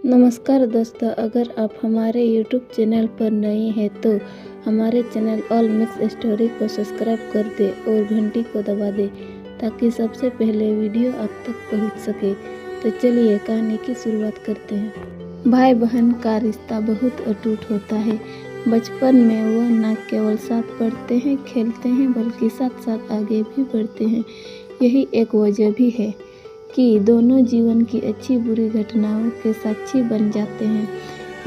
नमस्कार दोस्तों, अगर आप हमारे YouTube चैनल पर नए हैं तो हमारे चैनल ऑल मिक्स स्टोरी को सब्सक्राइब कर दें और घंटी को दबा दें ताकि सबसे पहले वीडियो आप तक पहुंच सके। तो चलिए कहानी की शुरुआत करते हैं। भाई बहन का रिश्ता बहुत अटूट होता है। बचपन में वो न केवल साथ पढ़ते हैं खेलते हैं बल्कि साथ साथ आगे भी बढ़ते हैं। यही एक वजह भी है कि दोनों जीवन की अच्छी बुरी घटनाओं के साक्षी बन जाते हैं।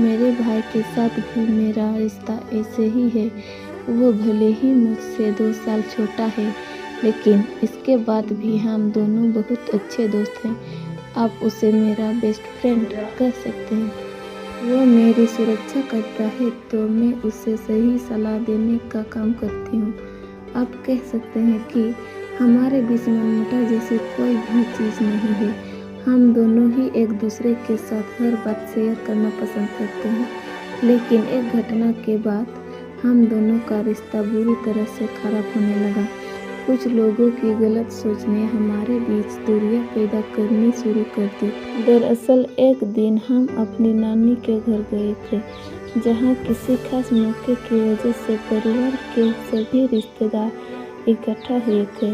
मेरे भाई के साथ भी मेरा रिश्ता ऐसे ही है। वो भले ही मुझसे 2 साल छोटा है, लेकिन इसके बाद भी हम दोनों बहुत अच्छे दोस्त हैं। आप उसे मेरा बेस्ट फ्रेंड कह सकते हैं। वो मेरी सुरक्षा करता है तो मैं उसे सही सलाह देने का काम करती हूँ। आप कह सकते हैं कि हमारे बीच मनमुटाव जैसी कोई भी चीज़ नहीं है। हम दोनों ही एक दूसरे के साथ हर बात शेयर करना पसंद करते हैं, लेकिन एक घटना के बाद हम दोनों का रिश्ता बुरी तरह से खराब होने लगा। कुछ लोगों की गलत सोच ने हमारे बीच दूरियां पैदा करनी शुरू कर दी। दरअसल एक दिन हम अपनी नानी के घर गए थे, जहां किसी खास मौके की वजह से परिवार के सभी रिश्तेदार इकट्ठा हुए थे।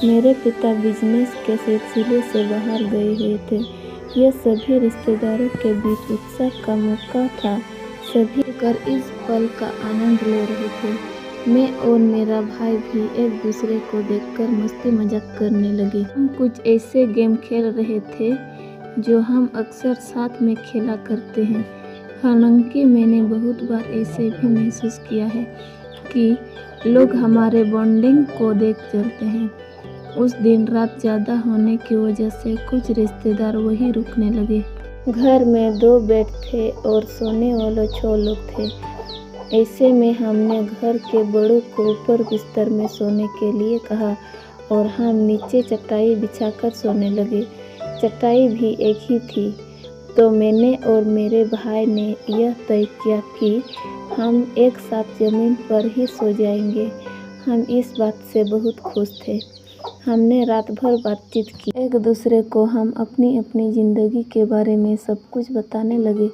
मेरे पिता बिजनेस के सिलसिले से बाहर गए हुए थे। यह सभी रिश्तेदारों के बीच उत्सव का मौका था। सभी कर इस पल का आनंद ले रहे थे। मैं और मेरा भाई भी एक दूसरे को देखकर मस्ती मजाक करने लगे। हम कुछ ऐसे गेम खेल रहे थे जो हम अक्सर साथ में खेला करते हैं। हालांकि मैंने बहुत बार ऐसे भी महसूस किया है कि लोग हमारे बॉन्डिंग को देख चलते हैं। उस दिन रात ज़्यादा होने की वजह से कुछ रिश्तेदार वहीं रुकने लगे। घर में 2 बेड थे और सोने वाले 6 लोग थे। ऐसे में हमने घर के बड़ों को ऊपर बिस्तर में सोने के लिए कहा और हम नीचे चटाई बिछाकर सोने लगे। चटाई भी एक ही थी, तो मैंने और मेरे भाई ने यह तय किया कि हम एक साथ ज़मीन पर ही सो जाएंगे। हम इस बात से बहुत खुश थे। हमने रात भर बातचीत की। एक दूसरे को हम अपनी अपनी ज़िंदगी के बारे में सब कुछ बताने लगे।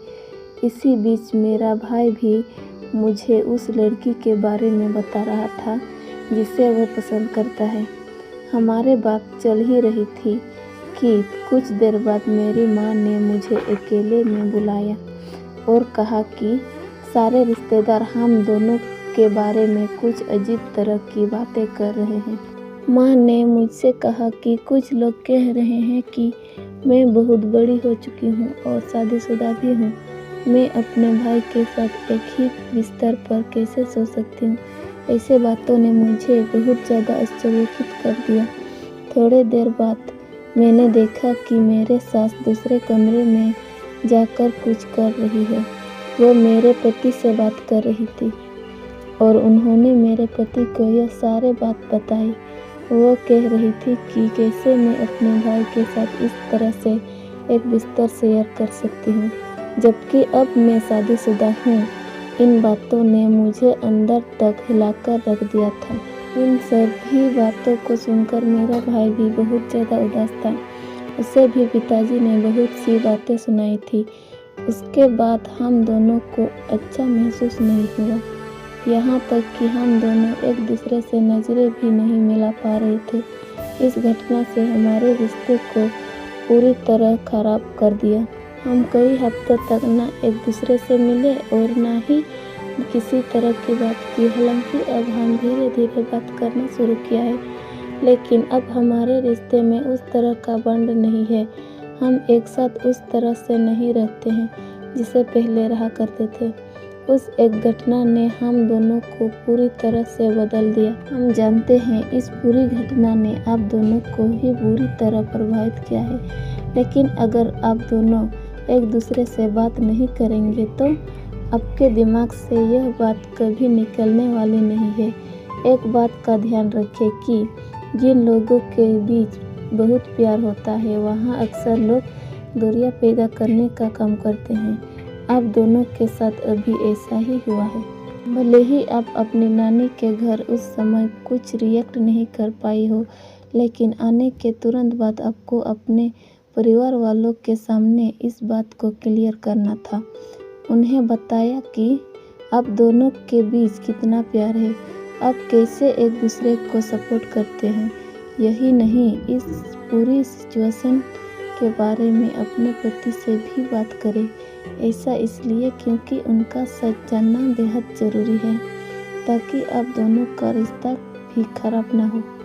इसी बीच मेरा भाई भी मुझे उस लड़की के बारे में बता रहा था जिसे वो पसंद करता है। हमारे बात चल ही रही थी कि कुछ देर बाद मेरी माँ ने मुझे अकेले में बुलाया और कहा कि सारे रिश्तेदार हम दोनों के बारे में कुछ अजीब तरह की बातें कर रहे हैं। माँ ने मुझसे कहा कि कुछ लोग कह रहे हैं कि मैं बहुत बड़ी हो चुकी हूँ और शादीशुदा भी हूँ। मैं अपने भाई के साथ एक ही बिस्तर पर कैसे सो सकती हूँ। ऐसे बातों ने मुझे बहुत ज़्यादा आश्चर्यचकित कर दिया। थोड़ी देर बाद मैंने देखा कि मेरे सास दूसरे कमरे में जाकर कुछ कर रही है। वो मेरे पति से बात कर रही थी और उन्होंने मेरे पति को यह सारे बात बताई। वो कह रही थी कि कैसे मैं अपने भाई के साथ इस तरह से एक बिस्तर शेयर कर सकती हूँ, जबकि अब मैं शादीशुदा हूँ। इन बातों ने मुझे अंदर तक हिलाकर रख दिया था। इन सभी बातों को सुनकर मेरा भाई भी बहुत ज़्यादा उदास था। उसे भी पिताजी ने बहुत सी बातें सुनाई थी। उसके बाद हम दोनों को अच्छा महसूस नहीं हुआ, यहाँ तक कि हम दोनों एक दूसरे से नज़रें भी नहीं मिला पा रहे थे। इस घटना से हमारे रिश्ते को पूरी तरह खराब कर दिया। हम कई हफ्तों तक ना एक दूसरे से मिले और ना ही किसी तरह की बात की। हालांकि अब हम धीरे धीरे बात करना शुरू किया है, लेकिन अब हमारे रिश्ते में उस तरह का बॉन्ड नहीं है। हम एक साथ उस तरह से नहीं रहते हैं जिसे पहले रहा करते थे। उस एक घटना ने हम दोनों को पूरी तरह से बदल दिया। हम जानते हैं इस पूरी घटना ने आप दोनों को ही बुरी तरह प्रभावित किया है, लेकिन अगर आप दोनों एक दूसरे से बात नहीं करेंगे तो आपके दिमाग से यह बात कभी निकलने वाली नहीं है। एक बात का ध्यान रखें कि जिन लोगों के बीच बहुत प्यार होता है वहाँ अक्सर लोग दूरियां पैदा करने का काम करते हैं। आप दोनों के साथ अभी ऐसा ही हुआ है। भले ही आप अपनी नानी के घर उस समय कुछ रिएक्ट नहीं कर पाई हो, लेकिन आने के तुरंत बाद आपको अपने परिवार वालों के सामने इस बात को क्लियर करना था। उन्हें बताया कि आप दोनों के बीच कितना प्यार है, आप कैसे एक दूसरे को सपोर्ट करते हैं। यही नहीं, इस पूरी सिचुएशन के बारे में अपने पति से भी बात करें। ऐसा इसलिए क्योंकि उनका सच जानना बेहद ज़रूरी है, ताकि आप दोनों का रिश्ता भी खराब ना हो।